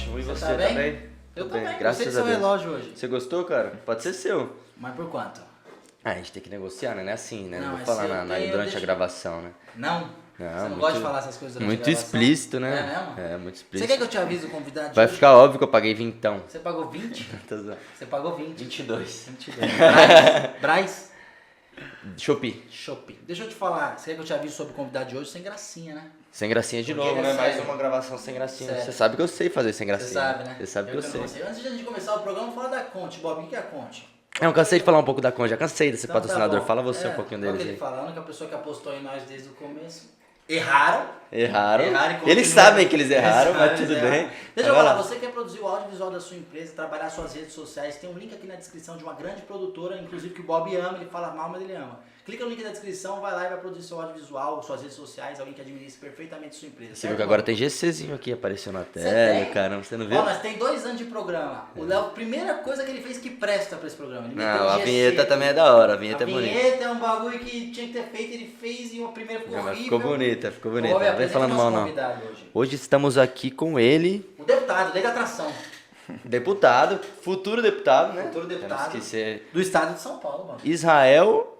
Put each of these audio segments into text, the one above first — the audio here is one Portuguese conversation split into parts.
ótimo. E você, tá bem? tá bem? Eu Tô também. bem, graças Gostei do a seu Deus. relógio hoje. Você gostou, cara? Pode ser seu. Mas por quanto? Ah, a gente tem que negociar, né? Não é assim, né? Não, Não vou é falar seu, eu durante a deixo- gravação, né? Não? Não, Você não muito- gosta de falar essas coisas durante Muito a gravação? explícito, né? É mesmo? É, muito Você explícito. quer que eu te avise o convidado de Vai hoje? ficar óbvio que eu paguei vintão. Você pagou 20? Tô zoando. Você pagou 20. 22. 22. Braz? Braz? Shopee. Shopping. Deixa eu te falar, você quer que eu te avise sobre o convidado de hoje? Sem gracinha, né? Sem gracinha de Porque novo, ele é né? Mais sério. uma gravação sem gracinha. Sério. Você sabe que eu sei fazer sem gracinha. Você sabe, né? Você sabe que eu sei. não sei. Antes de a gente começar o programa, fala da Conte, Bob. O que é a Conte? Eu cansei de falar um pouco da Conde, já cansei desse Então tá patrocinador. bom. Fala você um pouquinho qual deles que ele aí. fala? A única pessoa que apostou em nós desde o começo. Erraram. Erraram. Erraram e continuam. Eles sabem que eles erraram, Eles sabem, mas tudo eles bem. erraram. Deixa eu Vai falar, lá. você quer produzir o audiovisual da sua empresa, trabalhar suas redes sociais, tem um link aqui na descrição de uma grande produtora, inclusive que o Bob ama, ele fala mal, mas ele ama. Clica no link na descrição, vai lá e vai produzir seu audiovisual, suas redes sociais, alguém que administre perfeitamente sua empresa. Você certo, viu que agora Bob? tem GCzinho aqui apareceu na Você tela, tem? caramba, você não viu? Ó, nós tem 2 anos de programa. O Léo, a primeira coisa que ele fez que presta pra esse programa. Ele meteu Não, a GC. vinheta também é da hora, a vinheta A é bonita. vinheta é um bagulho que tinha que ter feito, ele fez e a primeira ficou Não, mas horrível. ficou bonita, ficou bonita. Bob, Não vem apresenta falando nosso mal, não. convidado hoje. Hoje estamos aqui com ele, O deputado, lei da atração. deputado, futuro deputado, né? Futuro deputado. Pra não esquecer. Do estado de São Paulo, mano. Israel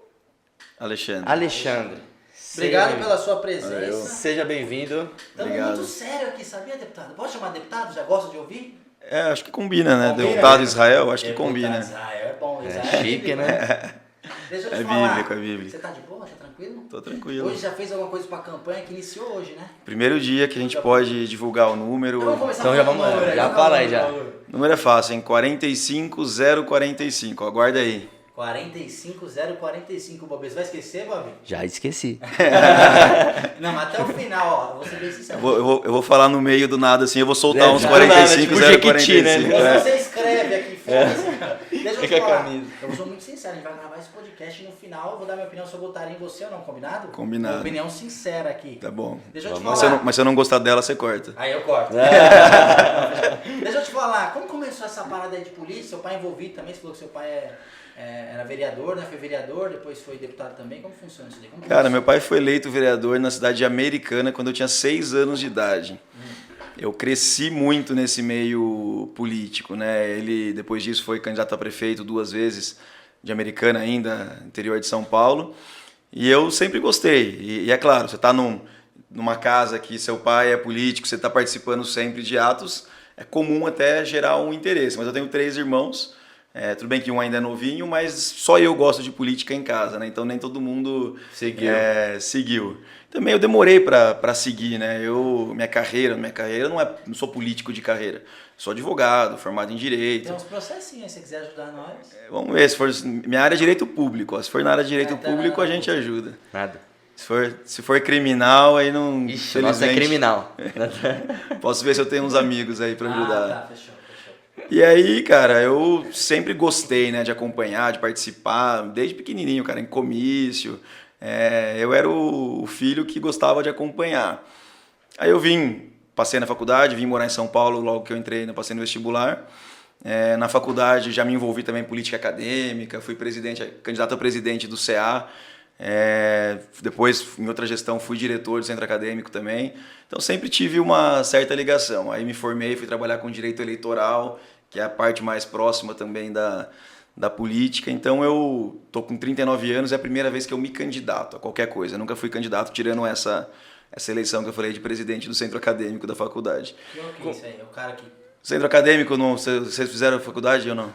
Alexandre. Alexandre. Obrigado Seja- pela sua presença. Seja bem-vindo. Estamos Obrigado. muito sério aqui, sabia, deputado? Pode chamar deputado? Já gosta de ouvir? É, acho que combina, né? Combina, Deputado né? Israel, acho que Deputado combina. Israel é bom. É Israel chique, bíblico, né? Deixa eu te É falar. bíblico, é bíblico. Você tá de boa? Tá tranquilo? Tô tranquilo. Hoje já fez alguma coisa pra campanha que iniciou hoje, né? Primeiro dia que a gente pode divulgar o número. Então vamos começar Então já falando vamos- do número, já vamos fala falar aí, do já. número. O número é fácil, hein? 45045. Aguarda aí. 45045, Bob. Você vai esquecer, Bob? Já esqueci. Não, mas até o final, ó. Vou ser bem sincero. Eu vou falar no meio do nada assim, eu vou soltar É, uns do nada, 45, tipo Jequiti, né? 045. Mas é. você escreve aqui, foda-se. Deixa eu te Fica a falar. camisa. Eu sou muito sincero, a gente vai gravar esse podcast e no final eu vou dar minha opinião se eu votaria em você ou não, combinado? Combinado. Uma opinião sincera aqui. Tá bom. Deixa eu te Mas falar. se eu não gostar dela, você corta. Aí eu corto. Deixa eu te falar, como começou essa parada aí de polícia? Seu pai é envolvido também, você falou que seu pai era vereador, né? Foi vereador, depois foi deputado também. Como funciona isso daí? Como Cara, meu pai foi eleito vereador na cidade de Americana quando eu tinha 6 anos de idade. Eu cresci muito nesse meio político, né? Ele, depois disso, foi candidato a prefeito 2 vezes, de Americana ainda, interior de São Paulo. E eu sempre gostei. E é claro, você está numa casa que seu pai é político, você está participando sempre de atos, é comum até gerar um interesse. Mas eu tenho 3 irmãos, tudo bem que um ainda é novinho, mas só eu gosto de política em casa, né? Então nem todo mundo seguiu. Também eu demorei para seguir, né? Minha carreira não sou político de carreira. Sou advogado, formado em direito. Tem uns processinhos aí, se você quiser ajudar nós. Vamos ver, minha área é direito público. Ó. Se for na área de direito Então, público, a gente ajuda. Nada. Se for criminal, aí não. Ixi, o nosso é infelizmente, criminal. Posso ver se eu tenho uns amigos aí para ajudar. Tá, fechou. E aí, cara, eu sempre gostei, né, de acompanhar, de participar, desde pequenininho, cara, em comício. Eu era o filho que gostava de acompanhar. Aí eu passei na faculdade, vim morar em São Paulo logo que eu entrei, né, passei no vestibular. Na faculdade já me envolvi também em política acadêmica, fui candidato a presidente do CA. Depois, em outra gestão, fui diretor do centro acadêmico também. Então, sempre tive uma certa ligação. Aí me formei, fui trabalhar com direito eleitoral, que é a parte mais próxima também da política. Então, eu tô com 39 anos, é a primeira vez que eu me candidato a qualquer coisa. Eu nunca fui candidato, tirando essa eleição que eu falei de presidente do centro acadêmico da faculdade. Que é isso aí? É o cara que... Centro acadêmico, vocês fizeram faculdade ou não?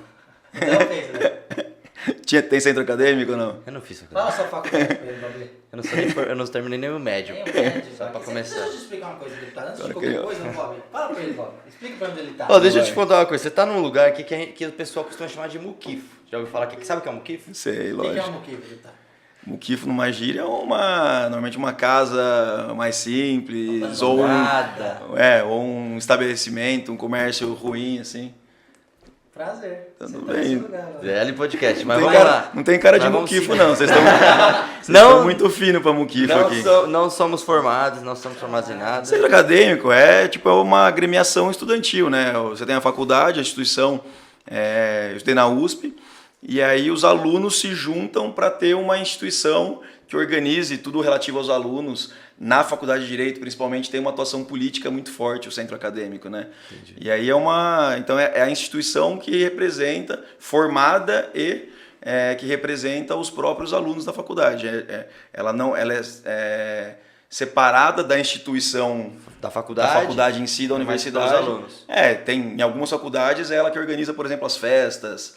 Não fez, né? Tem centro acadêmico ou não? Eu não fiz isso. Fala a sua faculdade pra ele, Bob. Eu não terminei nem o médio. Tem um médio, Só pra começar. Deixa eu te explicar uma coisa, deputado. Antes de Claro qualquer que eu- coisa, Bob. Fala pra ele, Bob. Explica pra onde ele tá. Ó, deixa eu te contar uma coisa. Você tá num lugar aqui que o pessoal costuma chamar de muquifo. Já ouviu falar aqui? Sabe o que é um muquifo? Sei, O que é lógico. um muquifo, deputado? Muquifo numa gíria é normalmente uma casa mais simples, ou Abandonada. ou um estabelecimento, um comércio ruim, assim. Prazer. Tudo Você tá bem. nesse lugar, ó. ZL Podcast, mas Não vamos tem lá. não tem cara de Mas vamos muquifo, seguir. não. Vocês estão Não. muito fino pra muquifo Não, aqui. não somos formados, não somos formados em nada. Centro acadêmico é uma agremiação estudantil, né? Você tem a faculdade, a instituição, eu estudei na USP, e aí os alunos se juntam para ter uma instituição que organize tudo relativo aos alunos. Na Faculdade de Direito, principalmente, tem uma atuação política muito forte, o centro acadêmico, né? Entendi. E aí então é a instituição que representa, formada e que representa os próprios alunos da faculdade. Ela é separada da instituição Da da faculdade, faculdade em si, da universidade. dos alunos. Tem em algumas faculdades é ela que organiza, por exemplo, as festas,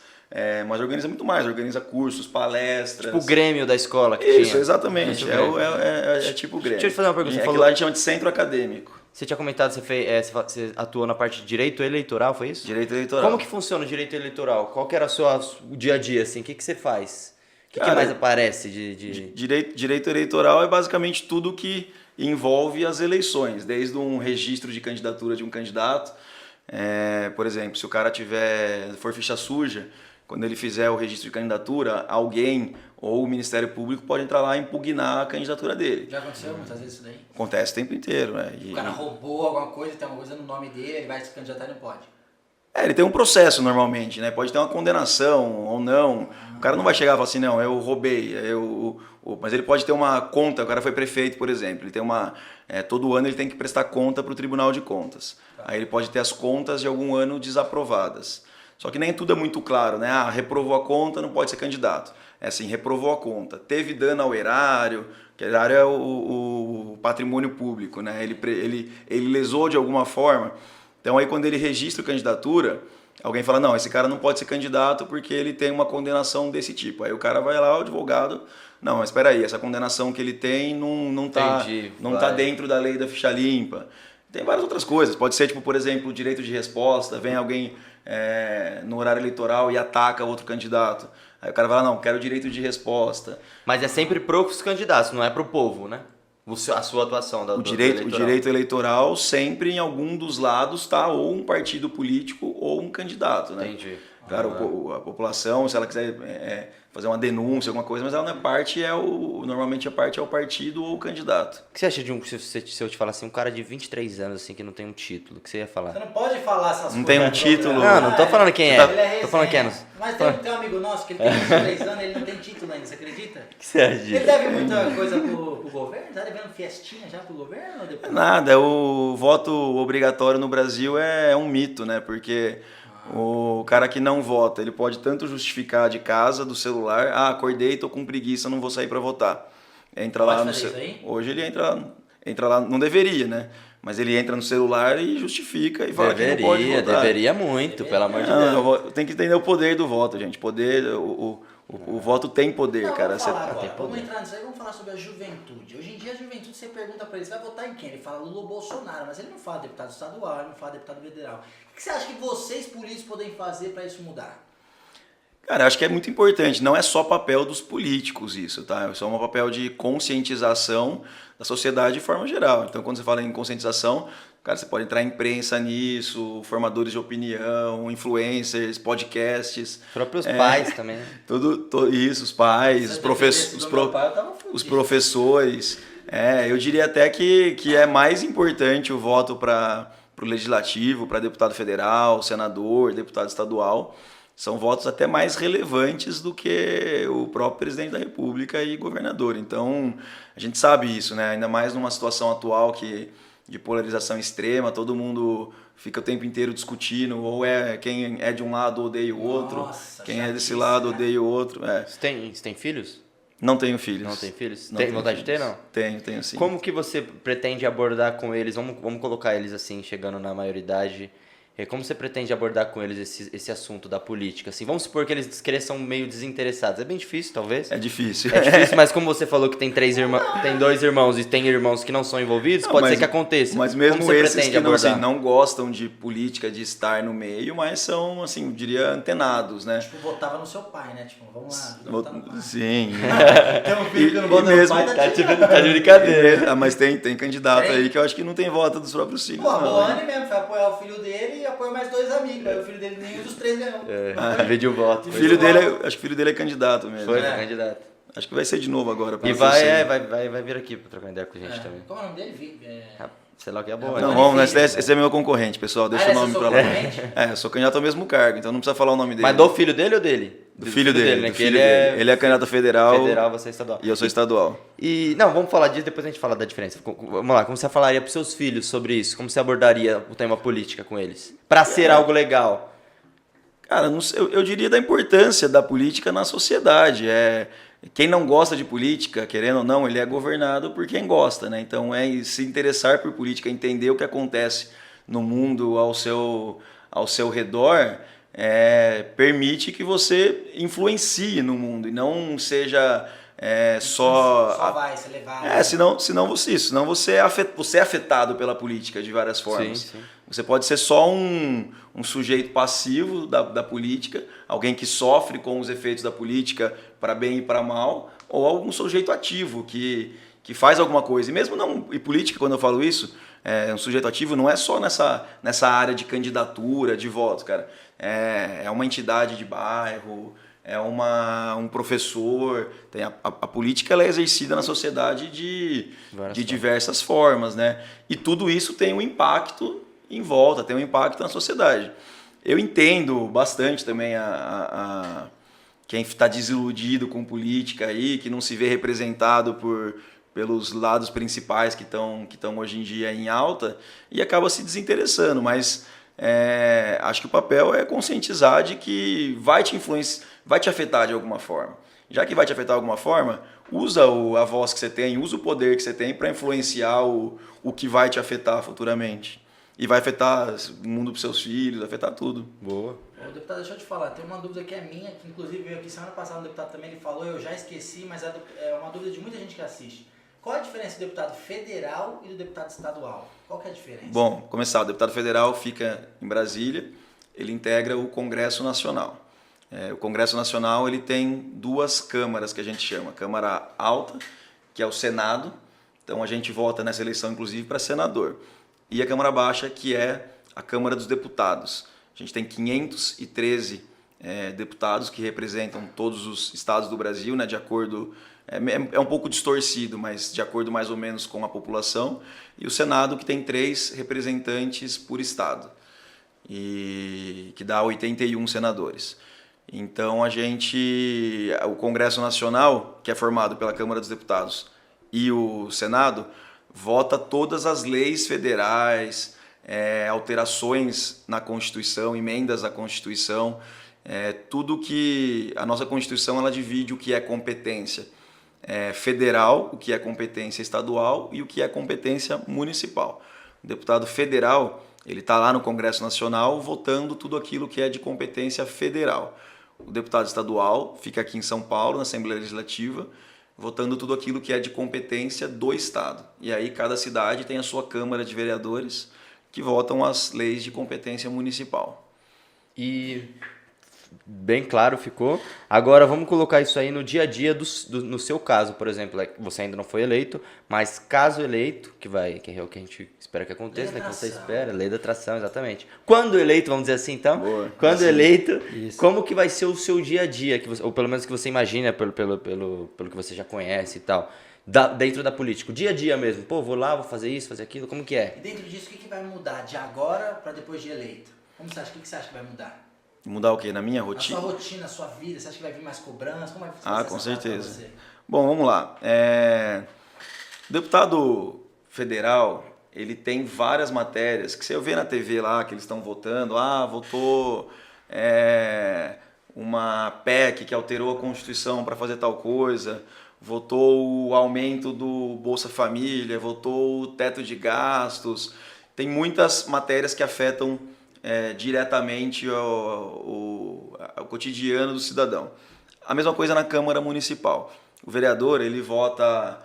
mas organiza muito mais, organiza cursos, palestras. Tipo o Grêmio da escola que Isso, tinha. exatamente. Tipo o Grêmio. É tipo o Grêmio. Deixa eu te fazer uma pergunta. Você É que falou- lá a gente chama de centro acadêmico. Você tinha comentado que você atuou na parte de direito eleitoral, foi isso? Direito eleitoral. Como que funciona o direito eleitoral? Qual que era o dia a dia, assim? O que você faz? O que Cara, mais aparece de... Direito eleitoral é basicamente tudo que envolve as eleições, desde um registro de candidatura de um candidato. Por exemplo, se o cara for ficha suja, quando ele fizer o registro de candidatura, alguém ou o Ministério Público pode entrar lá e impugnar a candidatura dele. Já aconteceu muitas vezes isso daí? Acontece o tempo inteiro, né? O cara roubou alguma coisa, tem alguma coisa no nome dele, ele vai se candidatar e não pode. Ele tem um processo normalmente, né? Pode ter uma condenação ou não. O cara não vai chegar e falar assim, não, eu roubei. Mas ele pode ter uma conta, o cara foi prefeito, por exemplo. Ele tem todo ano ele tem que prestar conta para o Tribunal de Contas. Aí ele pode ter as contas de algum ano desaprovadas. Só que nem tudo é muito claro, né? Reprovou a conta, não pode ser candidato. É assim, reprovou a conta. Teve dano ao erário, que o erário é o patrimônio público, né? Ele lesou de alguma forma. Então aí quando ele registra a candidatura, alguém fala, não, esse cara não pode ser candidato porque ele tem uma condenação desse tipo. Aí o cara vai lá, o advogado, não, mas espera aí, essa condenação que ele tem não tá dentro da lei da ficha limpa. Tem várias outras coisas, pode ser tipo, por exemplo, o direito de resposta, vem alguém no horário eleitoral e ataca outro candidato. Aí o cara vai lá, não, quero direito de resposta. Mas é sempre pros candidatos, não é pro povo, né? A sua atuação O direito eleitoral sempre em algum dos lados tá ou um partido político ou um candidato, né? Entendi. Claro, a população, se ela quiser fazer uma denúncia, alguma coisa, mas ela não é parte, normalmente a parte é o partido ou o candidato. O que você acha se eu te falar assim, um cara de 23 anos assim que não tem um título, o que você ia falar? Você não pode falar essas Não coisas. tem um no título. programa. Não tô falando quem Ele é. Tô falando quem é. resenha. Mas tem um amigo nosso que ele tem 23 anos e ele não tem título ainda, você acredita? O que você acha Ele disso? deve muita coisa pro governo? Tá devendo festinha já pro governo? Ou depois? Nada, o voto obrigatório no Brasil é um mito, né? Porque o cara que não vota, ele pode tanto justificar de casa, do celular, acordei, tô com preguiça, não vou sair para votar. Entra Pode lá no fazer isso aí? Hoje ele entra lá, não deveria, né? Mas ele entra no celular e justifica e fala que não pode votar. Deveria muito, pelo amor de Não, Deus. tem que entender o poder do voto, gente. O voto tem poder, Não, cara. vamos falar agora. tem Vamos poder. entrar nisso aí, vamos falar sobre a juventude. Hoje em dia a juventude, você pergunta pra ele, você vai votar em quem? Ele fala Lula ou Bolsonaro, mas ele não fala deputado estadual, ele não fala deputado federal. O que você acha que vocês, políticos, podem fazer pra isso mudar? Cara, acho que é muito importante. Não é só papel dos políticos isso, tá? É só um papel de conscientização da sociedade de forma geral. Então, quando você fala em conscientização, cara, você pode entrar em imprensa nisso, formadores de opinião, influencers, podcasts. Próprios pais também. né? Isso, os pais, Se os, eu dependesse do meu pai, eu tava fudido. os professores. Eu diria até que é mais importante o voto para o legislativo, para deputado federal, senador, deputado estadual. São votos até mais relevantes do que o próprio presidente da República e governador. Então, a gente sabe isso, né? Ainda mais numa situação atual de polarização extrema, todo mundo fica o tempo inteiro discutindo, ou quem é de um lado odeia o outro, Nossa, quem é desse chatice, lado né? odeia o outro. Você tem filhos? Não tenho filhos. Não tem filhos? Não Tem tenho vontade de ter, filhos. não? Tenho sim. Como que você pretende abordar com eles? Vamos colocar eles assim, chegando na maioridade. Como você pretende abordar com eles esse assunto da política? Assim, vamos supor que eles cresçam meio desinteressados. É bem difícil, talvez. É difícil. É difícil, mas como você falou que tem tem 2 irmãos e tem irmãos que não são envolvidos, pode ser que aconteça. Mas mesmo Como você esses pretende que não, assim, abordar? não gostam de política, de estar no meio, mas são, assim, eu diria, antenados, né? Tipo, votava no seu pai, né? Tipo, vamos lá, votar no pai. Sim. Tem um filho que não E vota no mesmo- pai, Tá de tirando. brincadeira. Mas tem candidato Tem? aí que eu acho que não tem voto dos próprios filhos. Pô, a não, Boane mesmo foi apoiar o filho dele e apoiou mais 2 amigos. Aí o filho dele, nenhum dos 3 ganhou. Vídeo voto. O filho dele, acho que o filho dele é candidato mesmo. Foi, É. candidato. Acho que vai ser de novo agora. E pelo que eu sei. vai vir aqui pra trocar ideia com a gente também. Como é o nome dele? sei lá o que é boa. Não, né? vamos, esse é meu concorrente, pessoal. Deixa o nome pra lá. concorrente? Eu sou candidato ao mesmo cargo, então não precisa falar o nome dele. Mas do filho dele ou dele? Do filho dele, né? do Que filho ele dele. Ele é candidato federal, federal, você é estadual. e eu sou estadual. E, não, vamos falar disso, depois a gente fala da diferença. Vamos lá, como você falaria pros seus filhos sobre isso? Como você abordaria o tema política com eles? Pra ser algo legal. Cara, não sei, eu diria da importância da política na sociedade. Quem não gosta de política, querendo ou não, ele é governado por quem gosta, né? Então se interessar por política, entender o que acontece no mundo ao seu redor, permite que você influencie no mundo e não seja Só vai ser levado. senão você é afetado pela política de várias formas. Sim. Você pode ser só um sujeito passivo da política, alguém que sofre com os efeitos da política para bem e para mal, ou algum sujeito ativo que faz alguma coisa. E mesmo não, e política, quando eu falo isso, um sujeito ativo não é só nessa área de candidatura, de votos, cara. É uma entidade de bairro, um professor. A política ela é exercida na sociedade de diversas formas, né? E tudo isso tem um impacto em volta, tem um impacto na sociedade. Eu entendo bastante também quem está desiludido com política aí, que não se vê representado pelos lados principais que estão hoje em dia em alta e acaba se desinteressando, mas acho que o papel é conscientizar de que vai te afetar de alguma forma. Já que vai te afetar de alguma forma, usa a voz que você tem, usa o poder que você tem para influenciar o que vai te afetar futuramente. E vai afetar o mundo para seus filhos, vai afetar tudo. Boa. Ô, deputado, deixa eu te falar, tem uma dúvida que é minha, que inclusive veio aqui semana passada, um deputado também ele falou, eu já esqueci, mas é uma dúvida de muita gente que assiste. Qual a diferença do deputado federal e do deputado estadual? Qual que é a diferença? Bom, começar, o deputado federal fica em Brasília, ele integra o Congresso Nacional. O Congresso Nacional ele tem duas câmaras que a gente chama. A Câmara Alta, que é o Senado, então a gente vota nessa eleição inclusive para senador. E a Câmara Baixa, que é a Câmara dos Deputados. A gente tem 513 deputados que representam todos os estados do Brasil, né, de acordo... É um pouco distorcido, mas de acordo mais ou menos com a população. E o Senado, que tem 3 representantes por estado, e que dá 81 senadores. Então, o Congresso Nacional, que é formado pela Câmara dos Deputados e o Senado, vota todas as leis federais, alterações na Constituição, emendas à Constituição, tudo que a nossa Constituição ela divide o que é competência federal, o que é competência estadual e o que é competência municipal. O deputado federal ele está lá no Congresso Nacional votando tudo aquilo que é de competência federal. O deputado estadual fica aqui em São Paulo, na Assembleia Legislativa, votando tudo aquilo que é de competência do Estado. E aí cada cidade tem a sua Câmara de Vereadores que votam as leis de competência municipal. E bem claro ficou. Agora vamos colocar isso aí no dia a dia no seu caso, por exemplo. Você ainda não foi eleito, mas caso eleito, que é o que a gente espera que aconteça, né? Que você espera, lei da atração, exatamente. Quando eleito, vamos dizer assim, então. Boa, quando assim, eleito, isso. como que vai ser o seu dia a dia, ou pelo menos que você imagina pelo que você já conhece e tal, dentro da política, o dia a dia mesmo. Pô, vou lá, vou fazer isso, fazer aquilo, como que é? E dentro disso, o que vai mudar de agora para depois de eleito? Como você acha? O que você acha que vai mudar? Mudar o quê? Na minha rotina? A sua rotina, a sua vida, você acha que vai vir mais cobrança? Como vai ser com essa parte pra certeza. você? Bom, vamos lá. O deputado federal, ele tem várias matérias que você vê na TV lá, que eles estão votando. Votou uma PEC que alterou a Constituição para fazer tal coisa, votou o aumento do Bolsa Família, votou o teto de gastos. Tem muitas matérias que afetam diretamente o cotidiano do cidadão. A mesma coisa na Câmara Municipal. O vereador ele vota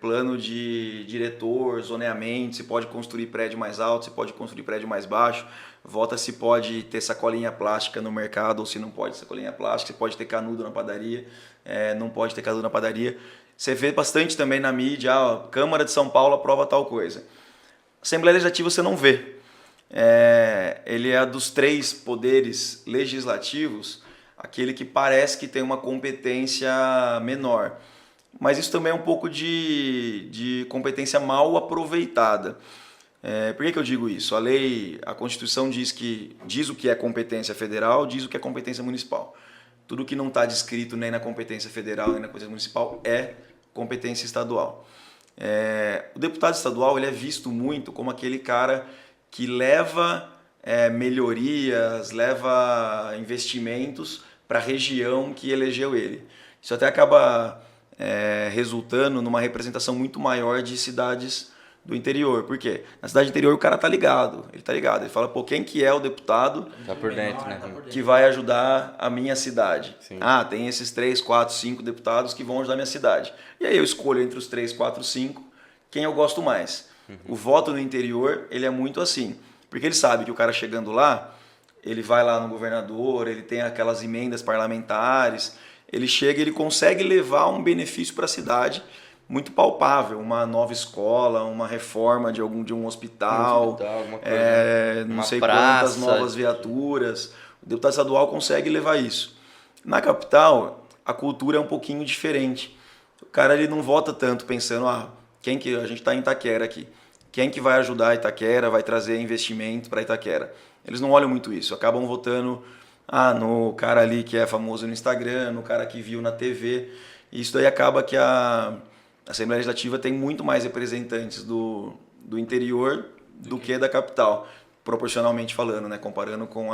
plano de diretor, zoneamento, se pode construir prédio mais alto, se pode construir prédio mais baixo, vota se pode ter sacolinha plástica no mercado ou se não pode sacolinha plástica, se pode ter canudo na padaria, não pode ter canudo na padaria. Você vê bastante também na mídia, a Câmara de São Paulo aprova tal coisa. Assembleia Legislativa você não vê. Ele é dos 3 poderes legislativos, aquele que parece que tem uma competência menor. mas isso também é um pouco de competência mal aproveitada. Por que eu digo isso? A Constituição diz o que é competência federal, diz o que é competência municipal. Tudo que não está descrito nem na competência federal nem na competência municipal é competência estadual. O deputado estadual ele é visto muito como aquele cara que leva melhorias, leva investimentos para a região que elegeu ele. Isso até acaba resultando numa representação muito maior de cidades do interior. Por quê? Na cidade interior o cara tá ligado. Ele fala, pô, quem que é o deputado Tá por dentro, né? que vai ajudar a minha cidade? Sim. Tem esses 3, 4, 5 deputados que vão ajudar a minha cidade. E aí eu escolho entre os 3, 4, 5 quem eu gosto mais. O voto no interior, ele é muito assim. Porque ele sabe que o cara chegando lá, ele vai lá no governador, ele tem aquelas emendas parlamentares, ele chega e ele consegue levar um benefício para a cidade muito palpável, uma nova escola, uma reforma de um hospital, alguma coisa, não uma sei praça, quantas novas viaturas. O deputado estadual consegue levar isso. Na capital, a cultura é um pouquinho diferente. O cara ele não vota tanto pensando, quem que a gente está em Itaquera aqui, quem que vai ajudar a Itaquera, vai trazer investimento para Itaquera. Eles não olham muito isso, acabam votando no cara ali que é famoso no Instagram, no cara que viu na TV. E isso daí acaba que a Assembleia Legislativa tem muito mais representantes do interior do que da capital, proporcionalmente falando, né? Comparando com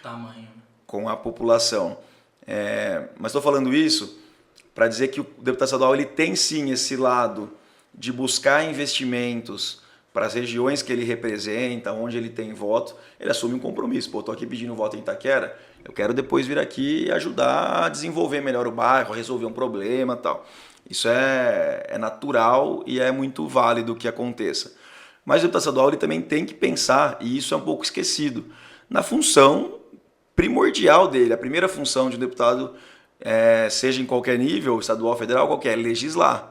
Tamanho. Com a população. Mas estou falando isso para dizer que o deputado estadual ele tem sim esse lado de buscar investimentos para as regiões que ele representa, onde ele tem voto, ele assume um compromisso. Pô, estou aqui pedindo voto em Itaquera, eu quero depois vir aqui e ajudar a desenvolver melhor o bairro, a resolver um problema e tal. Isso é natural e é muito válido que aconteça. Mas o deputado estadual ele também tem que pensar, e isso é um pouco esquecido, na função primordial dele. A primeira função de um deputado, seja em qualquer nível, estadual, federal, qualquer, é legislar.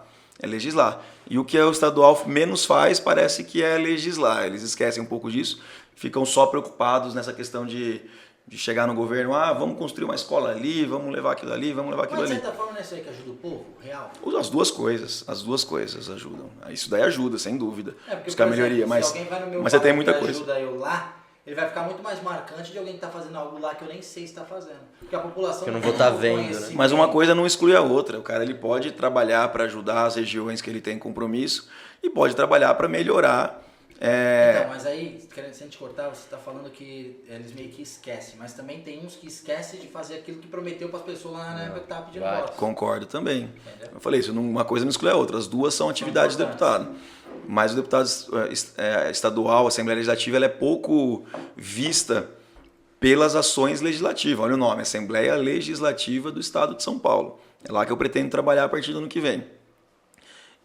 E o que o estadual menos faz parece que é legislar. Eles esquecem um pouco disso, ficam só preocupados nessa questão de chegar no governo, vamos construir uma escola ali, vamos levar aquilo ali, vamos levar aquilo ali. Mas de certa forma não é isso aí que ajuda o povo, real? As duas coisas ajudam. Isso daí ajuda, sem dúvida. Porque, buscar por exemplo, melhoria, mas se alguém vai no meu você tem muita e coisa. ajuda eu lá, ele vai ficar muito mais marcante de alguém que está fazendo algo lá que eu nem sei se está fazendo. Porque a população Que eu não tem vou tá um vendo, né? conhecimento. Mas uma coisa não exclui a outra. O cara ele pode trabalhar para ajudar as regiões que ele tem compromisso e pode trabalhar para melhorar. Então, mas aí, sem te cortar, você está falando que eles meio que esquecem, mas também tem uns que esquecem de fazer aquilo que prometeu para as pessoas lá na época que estava pedindo voto. Concordo também. Entendeu? Eu falei isso, uma coisa não exclui a outra. As duas são atividades do deputado. Mas o deputado estadual, a Assembleia Legislativa, ela é pouco vista pelas ações legislativas. Olha o nome, Assembleia Legislativa do Estado de São Paulo. É lá que eu pretendo trabalhar a partir do ano que vem.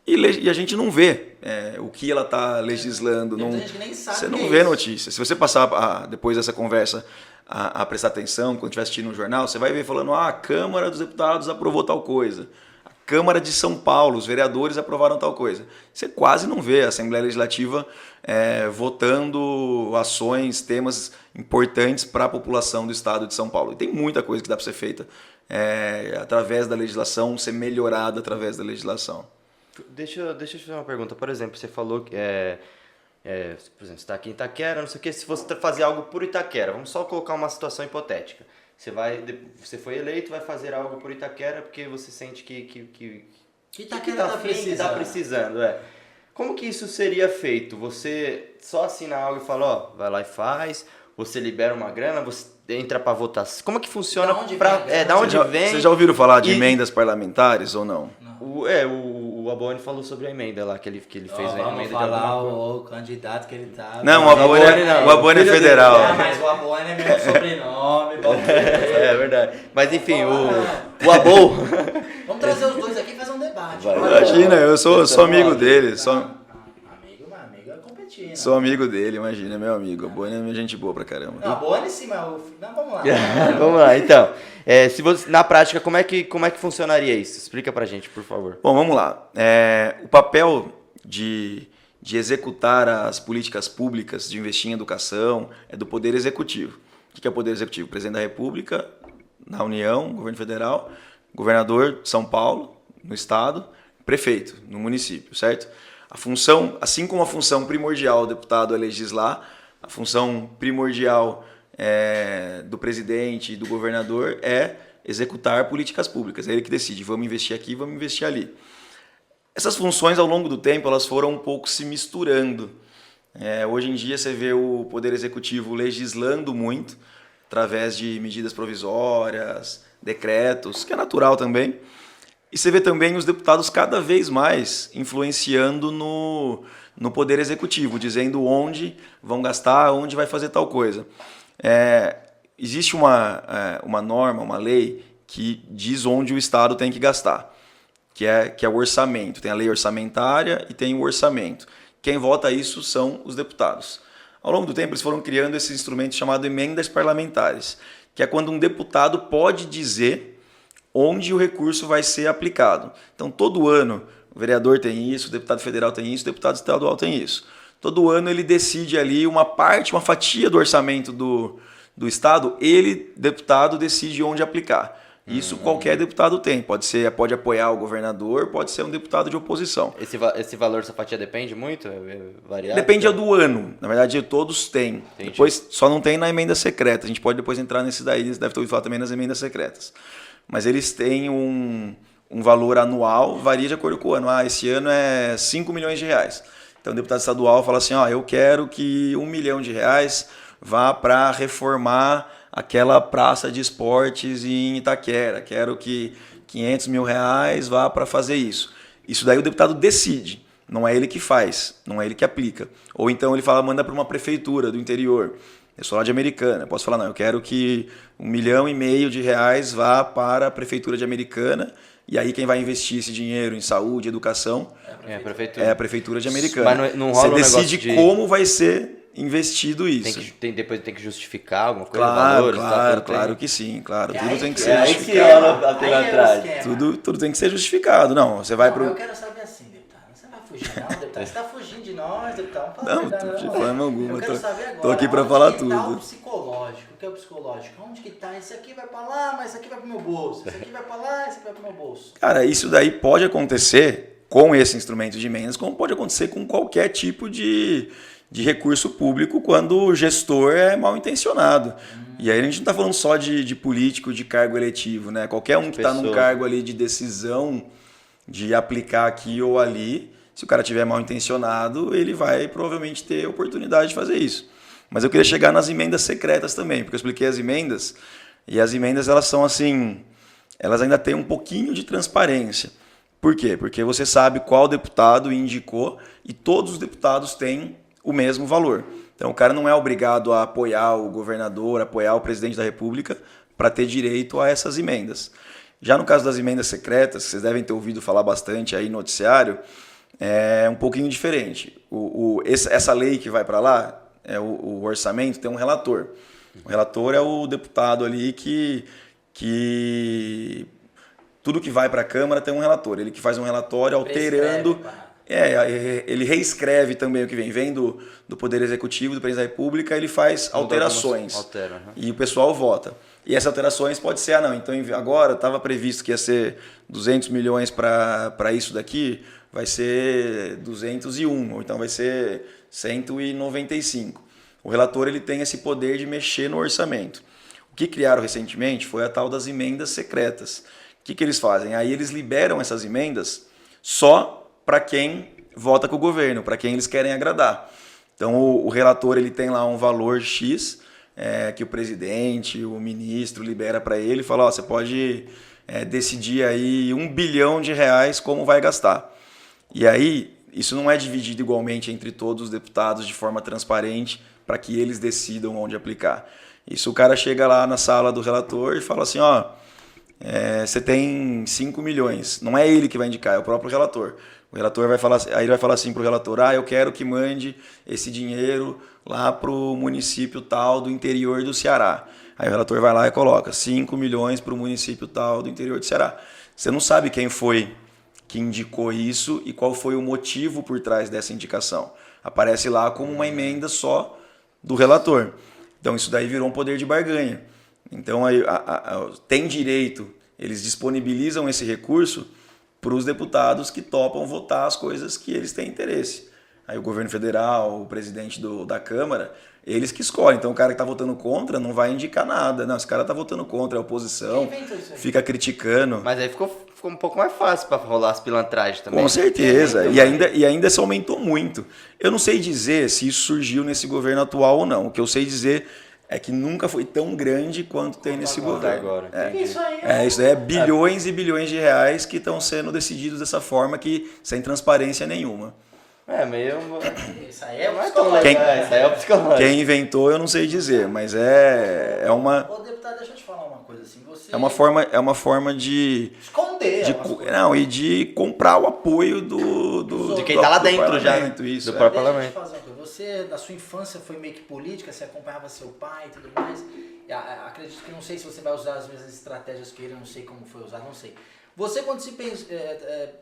E a gente não vê o que ela está legislando. Tem gente que nem sabe você o não que é vê isso. notícia. Se você passar, depois dessa conversa, a prestar atenção, quando estiver assistindo um jornal, você vai ver falando, a Câmara dos Deputados aprovou tal coisa. A Câmara de São Paulo, os vereadores aprovaram tal coisa. Você quase não vê a Assembleia Legislativa votando ações, temas importantes para a população do Estado de São Paulo. E tem muita coisa que dá para ser feita através da legislação, ser melhorada através da legislação. Deixa eu te fazer uma pergunta. Por exemplo, você falou que por exemplo, você está aqui em Itaquera, não sei o que, se você fazer algo por Itaquera, vamos só colocar uma situação hipotética. Você foi eleito, vai fazer algo por Itaquera porque você sente que Itaquera tá precisando. Como que isso seria feito? Você só assina algo e fala, vai lá e faz, você libera uma grana, você entra para votação. Como que funciona? Da onde vem? Vocês já ouviram falar de emendas parlamentares ou não? O Aboni falou sobre a emenda lá, que ele fez a emenda Vamos de falar alguma coisa. o candidato que ele tá. Não, o Aboni é federal. Mas o Aboni é meu sobrenome. É verdade. Mas enfim, o Abol... Vamos trazer os dois aqui e fazer um debate. Imagina, eu sou amigo dele. Amigo é competindo. Sou amigo dele, imagina, meu amigo. O Aboni é gente boa pra caramba. Não, Aboni sim, mas não, vamos lá. Vamos lá, então. Se você, na prática, como é que funcionaria isso? Explica pra gente, por favor. Bom, vamos lá. O papel de executar as políticas públicas, de investir em educação, é do Poder Executivo. O que é o Poder Executivo? Presidente da República, na União, Governo Federal, Governador de São Paulo, no estado, prefeito no município, certo? A função, assim como a função primordial do deputado é legislar, a função primordial do presidente e do governador é executar políticas públicas. É ele que decide, vamos investir aqui, vamos investir ali. Essas funções, ao longo do tempo, elas foram um pouco se misturando. Hoje em dia, você vê o Poder Executivo legislando muito, através de medidas provisórias, decretos, que é natural também. E você vê também os deputados cada vez mais influenciando no Poder Executivo, dizendo onde vão gastar, onde vai fazer tal coisa. Existe uma norma, uma lei, que diz onde o Estado tem que gastar, que é o orçamento. Tem a lei orçamentária e tem o orçamento. Quem vota isso são os deputados. Ao longo do tempo, eles foram criando esse instrumento chamado emendas parlamentares, que é quando um deputado pode dizer onde o recurso vai ser aplicado. Então, todo ano, o vereador tem isso, o deputado federal tem isso, o deputado estadual tem isso. Todo ano ele decide ali uma parte, uma fatia do orçamento do Estado, ele, deputado, decide onde aplicar. Isso qualquer deputado tem. Pode apoiar o governador, pode ser um deputado de oposição. Esse valor dessa fatia depende muito? É variável? Depende do ano. Na verdade, todos têm. Entendi. Depois, só não tem na emenda secreta. A gente pode depois entrar nesse daí, eles devem ter ouvido falar também nas emendas secretas. Mas eles têm um valor anual, varia de acordo com o ano. Esse ano é 5 milhões de reais. Então, o deputado estadual fala assim, eu quero que 1 milhão de reais vá para reformar aquela praça de esportes em Itaquera. Quero que 500 mil reais vá para fazer isso. Isso daí o deputado decide. Não é ele que faz, não é ele que aplica. Ou então ele fala, manda para uma prefeitura do interior. Eu sou lá de Americana. Eu posso falar, não, eu quero que 1,5 milhão de reais vá para a prefeitura de Americana. E aí quem vai investir esse dinheiro em saúde, educação, é a prefeitura de Americana. Mas não rola Você decide como vai ser investido isso. Depois tem que justificar alguma coisa? Valores, claro que sim, claro. Tudo tem que ser aí justificado. Que rola atrás. Tudo tem que ser justificado. Não, você vai pro... Eu quero saber assim, deputado. Você vai fugir não, deputado? Você está fugindo de nós, deputado. Não, de forma alguma. Eu quero saber agora. Tô aqui para falar tudo. Tá o psicológico. O que é o psicológico? Onde que tá? Esse aqui vai para lá, mas esse aqui vai pro meu bolso. Esse aqui vai para lá, esse aqui vai pro meu bolso. Cara, isso daí pode acontecer com esse instrumento de emendas, como pode acontecer com qualquer tipo de recurso público quando o gestor é mal intencionado. E aí a gente não está falando só de político de cargo eletivo, né? Qualquer um que está num cargo ali de decisão de aplicar aqui ou ali, se o cara tiver mal intencionado, ele vai provavelmente ter oportunidade de fazer isso. Mas eu queria chegar nas emendas secretas também, porque eu expliquei as emendas, e as emendas elas são assim, elas ainda têm um pouquinho de transparência. Por quê? Porque você sabe qual deputado indicou e todos os deputados têm o mesmo valor. Então o cara não é obrigado a apoiar o governador, apoiar o presidente da República para ter direito a essas emendas. Já no caso das emendas secretas, que vocês devem ter ouvido falar bastante aí no noticiário, é um pouquinho diferente. Essa lei que vai para lá, o orçamento, tem um relator. O relator é o deputado ali que tudo que vai para a Câmara tem um relator. Ele que faz um relatório alterando... ele reescreve também o que vem do Poder Executivo, do Presidente da República, ele faz alterações. E o pessoal vota. E essas alterações pode ser, então agora estava previsto que ia ser 200 milhões para isso daqui, vai ser 201, ou então vai ser 195. O relator ele tem esse poder de mexer no orçamento. O que criaram recentemente foi a tal das emendas secretas. O que eles fazem? Aí eles liberam essas emendas só para quem vota com o governo, para quem eles querem agradar. Então o relator ele tem lá um valor X que o presidente, o ministro libera para ele e fala, você pode decidir aí 1 bilhão de reais como vai gastar. E aí isso não é dividido igualmente entre todos os deputados de forma transparente para que eles decidam onde aplicar. Isso o cara chega lá na sala do relator e fala assim, você tem 5 milhões. Não é ele que vai indicar, é o próprio relator. O relator vai falar, aí ele vai falar assim para o relator, eu quero que mande esse dinheiro lá para o município tal do interior do Ceará. Aí o relator vai lá e coloca 5 milhões para o município tal do interior do Ceará. Você não sabe quem foi que indicou isso e qual foi o motivo por trás dessa indicação. Aparece lá como uma emenda só do relator. Então isso daí virou um poder de barganha. Então tem direito, eles disponibilizam esse recurso para os deputados que topam votar as coisas que eles têm interesse. Aí o governo federal, o presidente da Câmara, eles que escolhem. Então o cara que está votando contra não vai indicar nada. Não, esse cara está votando contra, é oposição, fica criticando. Mas aí ficou um pouco mais fácil para rolar as pilantragens também. Com certeza, e ainda se aumentou muito. Eu não sei dizer se isso surgiu nesse governo atual ou não. O que eu sei dizer é que nunca foi tão grande quanto tem nesse governo. Agora, isso aí é bilhões e bilhões de reais que estão sendo decididos dessa forma, que sem transparência nenhuma. Meio... Isso aí é o psicológico. Quem inventou eu não sei dizer, mas é uma... Ô, deputado, deixa eu te falar uma coisa assim. Você... É uma forma de... Esconder. E de comprar o apoio de quem tá lá dentro já. Isso, do próprio parlamento. Deixa eu te fazer uma coisa. Você, da sua infância, foi meio que política, você acompanhava seu pai e tudo mais. Acredito que não sei se você vai usar as mesmas estratégias que ele, não sei como foi usado, não sei. Você, quando se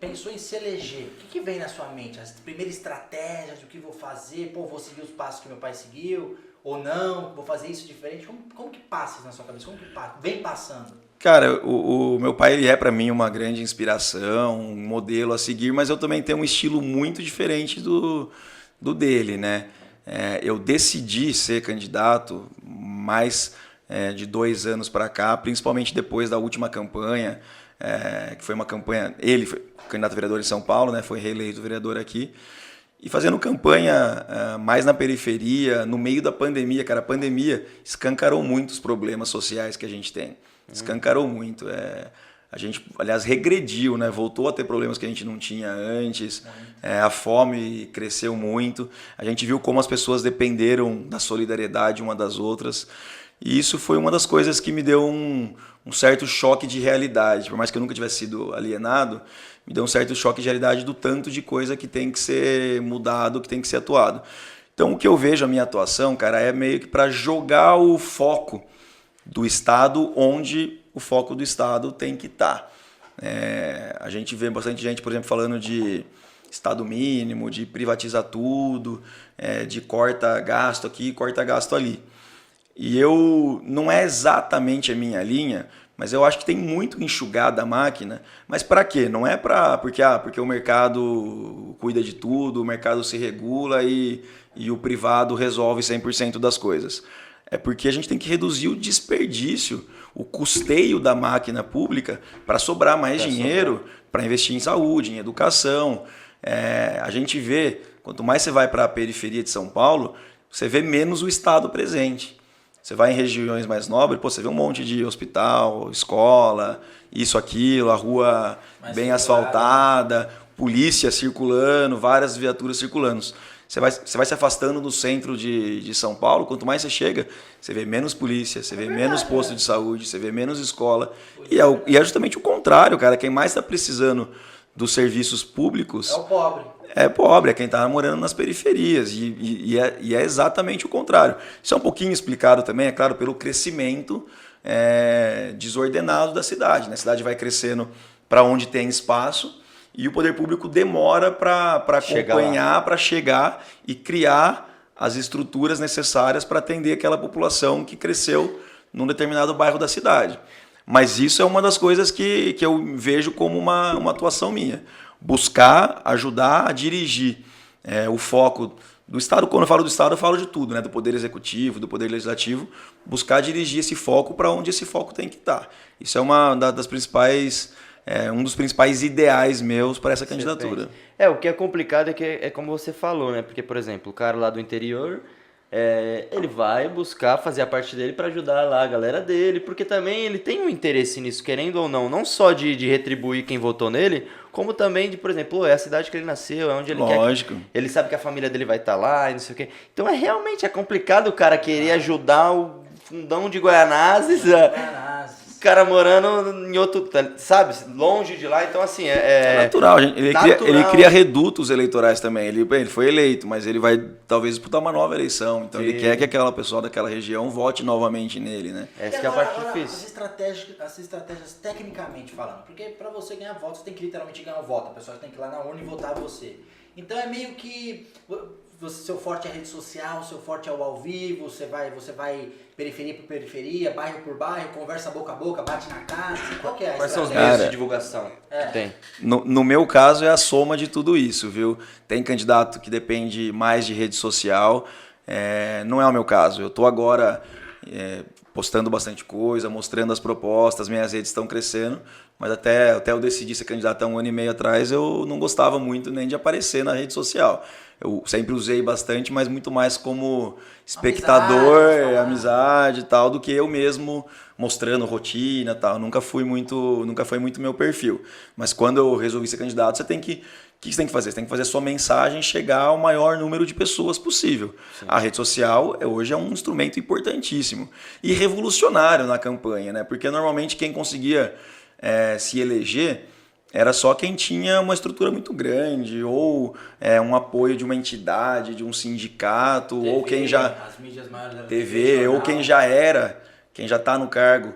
pensou em se eleger, o que vem na sua mente? As primeiras estratégias do que vou fazer? Pô, vou seguir os passos que meu pai seguiu? Ou não? Vou fazer isso diferente? Como que passa isso na sua cabeça? Como que vem passando? Cara, o meu pai ele é para mim uma grande inspiração, um modelo a seguir, mas eu também tenho um estilo muito diferente do dele, né? Eu decidi ser candidato mais de 2 anos para cá, principalmente depois da última campanha, que foi uma campanha... Ele foi candidato a vereador em São Paulo, né? Foi reeleito vereador aqui. E fazendo campanha mais na periferia, no meio da pandemia. Cara, a pandemia escancarou muito os problemas sociais que a gente tem. Escancarou muito. A gente, aliás, regrediu, né? Voltou a ter problemas que a gente não tinha antes. A fome cresceu muito. A gente viu como as pessoas dependeram da solidariedade uma das outras. E isso foi uma das coisas que me deu um certo choque de realidade. Por mais que eu nunca tivesse sido alienado, me deu um certo choque de realidade do tanto de coisa que tem que ser mudado, que tem que ser atuado. Então, o que eu vejo a minha atuação, cara, é meio que para jogar o foco do Estado onde o foco do Estado tem que estar. A gente vê bastante gente, por exemplo, falando de Estado mínimo, de privatizar tudo, de corta gasto aqui, corta gasto ali. E não é exatamente a minha linha, mas eu acho que tem muito enxugar da máquina. Mas para quê? Não é porque o mercado cuida de tudo, o mercado se regula e o privado resolve 100% das coisas. É porque a gente tem que reduzir o desperdício, o custeio da máquina pública para sobrar mais dinheiro para investir em saúde, em educação. A gente vê, quanto mais você vai para a periferia de São Paulo, você vê menos o Estado presente. Você vai em regiões mais nobres, você vê um monte de hospital, escola, isso, aquilo, a rua mais bem asfaltada, polícia circulando, várias viaturas circulando. Você vai se afastando do centro de São Paulo, quanto mais você chega, você vê menos polícia, você vê menos posto de saúde, você vê menos escola. E é justamente o contrário, cara. Quem mais está precisando dos serviços públicos... É o pobre. É pobre, é quem está morando nas periferias. E é exatamente o contrário. Isso é um pouquinho explicado também, é claro, pelo crescimento desordenado da cidade. A cidade vai crescendo para onde tem espaço e o poder público demora para acompanhar, para chegar e criar as estruturas necessárias para atender aquela população que cresceu num determinado bairro da cidade. Mas isso é uma das coisas que eu vejo como uma atuação minha. Buscar, ajudar a dirigir o foco do Estado. Quando eu falo do Estado, eu falo de tudo, né? Do Poder Executivo, do Poder Legislativo. Buscar dirigir esse foco para onde esse foco tem que estar. Isso é uma das principais... um dos principais ideais meus para essa candidatura. O que é complicado é como você falou, né? Porque, por exemplo, o cara lá do interior... ele vai buscar fazer a parte dele para ajudar lá a galera dele, porque também ele tem um interesse nisso, querendo ou não só de retribuir quem votou nele, como também de, por exemplo, é a cidade que ele nasceu, é onde ele Lógico. Ele sabe que a família dele vai estar lá e não sei o quê. Então realmente complicado o cara querer ajudar o fundão de Guaianazes, o cara morando em outro, sabe, longe de lá, então assim... É natural, gente. Ele cria redutos eleitorais também, ele foi eleito, mas ele vai talvez disputar uma nova eleição, então ele quer que aquela pessoa daquela região vote novamente nele, né? Essa que é a parte difícil. As estratégias tecnicamente falando, porque para você ganhar votos, você tem que literalmente ganhar um voto, a pessoa tem que ir lá na urna e votar você. Então é meio que... seu forte é a rede social, seu forte é o ao vivo, você vai periferia por periferia, bairro por bairro, conversa boca a boca, bate na casa, qual que é a Quais são os estratégia? meios de divulgação que tem? No meu caso é a soma de tudo isso, viu? Tem candidato que depende mais de rede social, não é o meu caso. Eu estou agora postando bastante coisa, mostrando as propostas, minhas redes estão crescendo, mas até eu decidir ser candidato há 1 ano e meio atrás, eu não gostava muito nem de aparecer na rede social. Eu sempre usei bastante, mas muito mais como espectador, amizade e tal, do que eu mesmo mostrando rotina e tal. Nunca foi muito meu perfil. Mas quando eu resolvi ser candidato, o que você tem que fazer? Você tem que fazer a sua mensagem chegar ao maior número de pessoas possível. Sim. A rede social hoje é um instrumento importantíssimo e revolucionário na campanha, né? Porque normalmente quem conseguia se eleger era só quem tinha uma estrutura muito grande, ou um apoio de uma entidade, de um sindicato, TV, ou quem já... As mídias maiores da TV, ou quem já está no cargo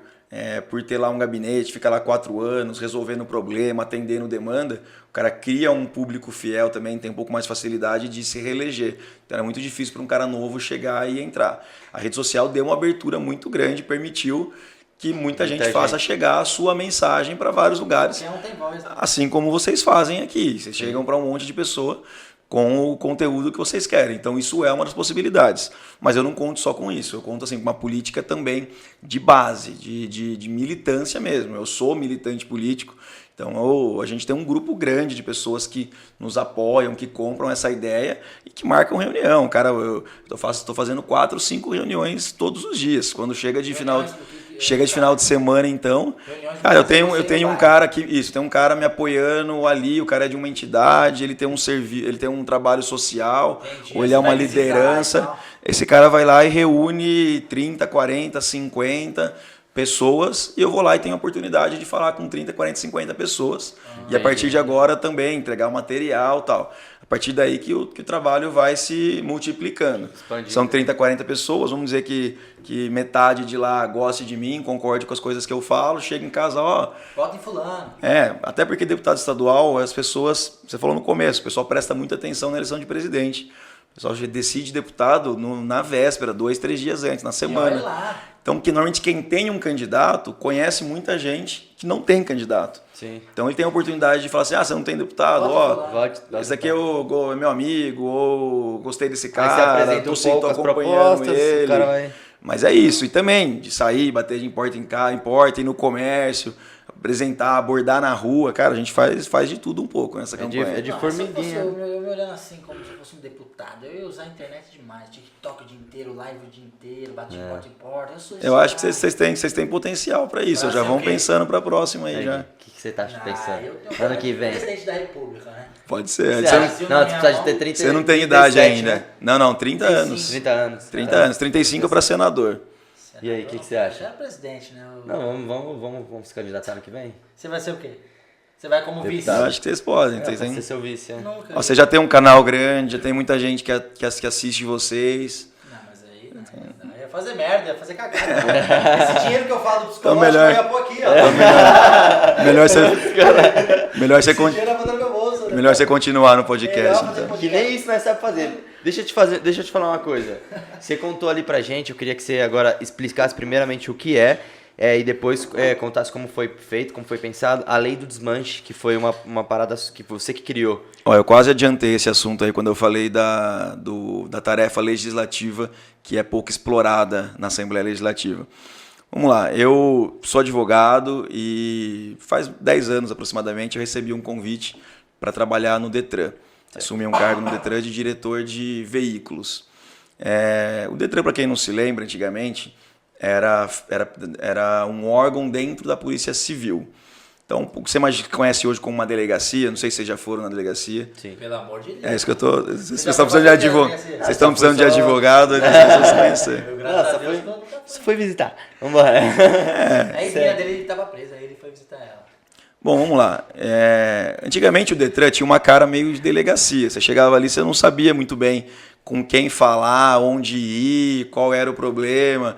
por ter lá um gabinete, fica lá 4 anos, resolvendo problema, atendendo demanda, o cara cria um público fiel também, tem um pouco mais facilidade de se reeleger. Então era muito difícil para um cara novo chegar e entrar. A rede social deu uma abertura muito grande, permitiu que muita gente faça chegar a sua mensagem para vários lugares. Tem voz, né? Assim como vocês fazem aqui. Vocês chegam para um monte de pessoa com o conteúdo que vocês querem. Então isso é uma das possibilidades. Mas eu não conto só com isso. Eu conto assim, com uma política também de base, de militância mesmo. Eu sou militante político. Então a gente tem um grupo grande de pessoas que nos apoiam, que compram essa ideia e que marcam reunião. Cara, eu estou fazendo 4, 5 reuniões todos os dias. Quando chega de final de semana, então, cara, eu tenho um cara tem um cara me apoiando ali, o cara é de uma entidade, ele tem um trabalho social, ou ele é uma liderança. Esse cara vai lá e reúne 30, 40, 50 pessoas, e eu vou lá e tenho a oportunidade de falar com 30, 40, 50 pessoas. E a partir de agora também entregar o material e tal. A partir daí que o trabalho vai se multiplicando. Expandindo. São 30, 40 pessoas, vamos dizer que metade de lá goste de mim, concorde com as coisas que eu falo, chega em casa, vota em fulano. Até porque deputado estadual, as pessoas, você falou no começo, o pessoal presta muita atenção na eleição de presidente. O pessoal decide deputado na véspera, 2, 3 dias antes, na semana. E olha lá. Então, normalmente quem tem um candidato conhece muita gente que não tem candidato. Sim. Então ele tem a oportunidade de falar assim, você não tem deputado, esse aqui é meu amigo, ou gostei desse cara, tô acompanhando ele. O cara vai... Mas é isso, e também de sair, bater de porta em porta, ir no comércio, apresentar, abordar na rua, cara, a gente faz de tudo um pouco nessa campanha. É de formiguinha. Eu me olhando assim, como se eu fosse um deputado, eu ia usar a internet demais, TikTok o dia inteiro, live o dia inteiro, bate de porta em porta. Eu acho que vocês têm potencial para isso, já vão pensando para a próxima aí já. O que você tá pensando? Ano que vem. Presidente da República, né? Pode ser. Você precisa de ter 30 Você não tem idade ainda. Né? Não, 30 anos. 30 anos. 30 anos, 35 para senador. E aí, o que você acha? Já é presidente, né? Não, vamos se candidatar ano que vem? Você vai ser o quê? Você vai como vice? Eu acho que vocês podem. Você ser seu vice, Você já tem um canal grande, já tem muita gente que assiste vocês. Não, mas aí não ia fazer merda, ia fazer cagada. Esse dinheiro que eu falo do psicológico, melhor, eu ia pôr aqui, ó. Melhor você continuar no podcast. Então. Que nem isso nós sabemos fazer. Deixa eu te falar uma coisa. Você contou ali pra gente, eu queria que você agora explicasse primeiramente o que e depois contasse como foi feito, como foi pensado, a lei do desmanche, que foi uma parada que você que criou. Eu quase adiantei esse assunto aí quando eu falei da tarefa legislativa que é pouco explorada na Assembleia Legislativa. Vamos lá, eu sou advogado e faz 10 anos aproximadamente eu recebi um convite para trabalhar no Detran. Assumi um cargo no Detran de diretor de veículos. O Detran, para quem não se lembra, antigamente, era um órgão dentro da Polícia Civil. Então, o que você conhece hoje como uma delegacia, não sei se vocês já foram na delegacia. Sim. Pelo amor de Deus. É isso que eu tô. Vocês estão precisando de advogado. Vocês estão precisando de advogado, vocês precisam conhecer. Você foi visitar. Vamos embora. A irmã dele estava presa, aí ele foi visitar ela. Bom, vamos lá. Antigamente o Detran tinha uma cara meio de delegacia. Você chegava ali, você não sabia muito bem com quem falar, onde ir, qual era o problema.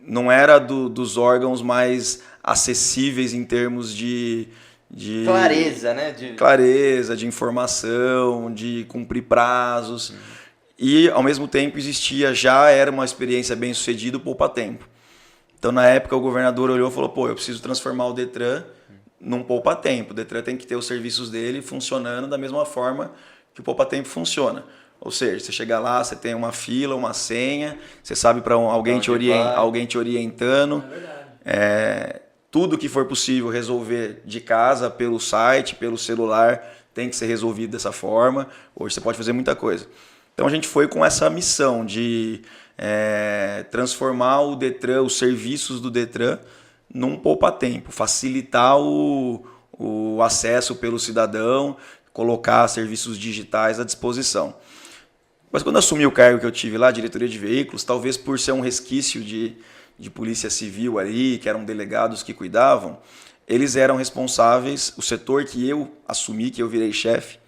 Não era dos órgãos mais acessíveis em termos de clareza, né? Clareza, de informação, de cumprir prazos. E, ao mesmo tempo, era uma experiência bem sucedida o poupa-tempo. Então, na época, o governador olhou e falou, pô, eu preciso transformar o Detran num poupa-tempo. O Detran tem que ter os serviços dele funcionando da mesma forma que o poupa-tempo funciona. Ou seja, você chega lá, você tem uma fila, uma senha, você sabe para alguém te orientando. É verdade. Tudo que for possível resolver de casa, pelo site, pelo celular, tem que ser resolvido dessa forma. Hoje você pode fazer muita coisa. Então a gente foi com essa missão de transformar o Detran, os serviços do Detran, num poupa-tempo, facilitar o acesso pelo cidadão, colocar serviços digitais à disposição. Mas quando assumi o cargo que eu tive lá, diretoria de veículos, talvez por ser um resquício de polícia civil ali, que eram delegados que cuidavam, eles eram responsáveis, o setor que eu assumi, que eu virei chefe,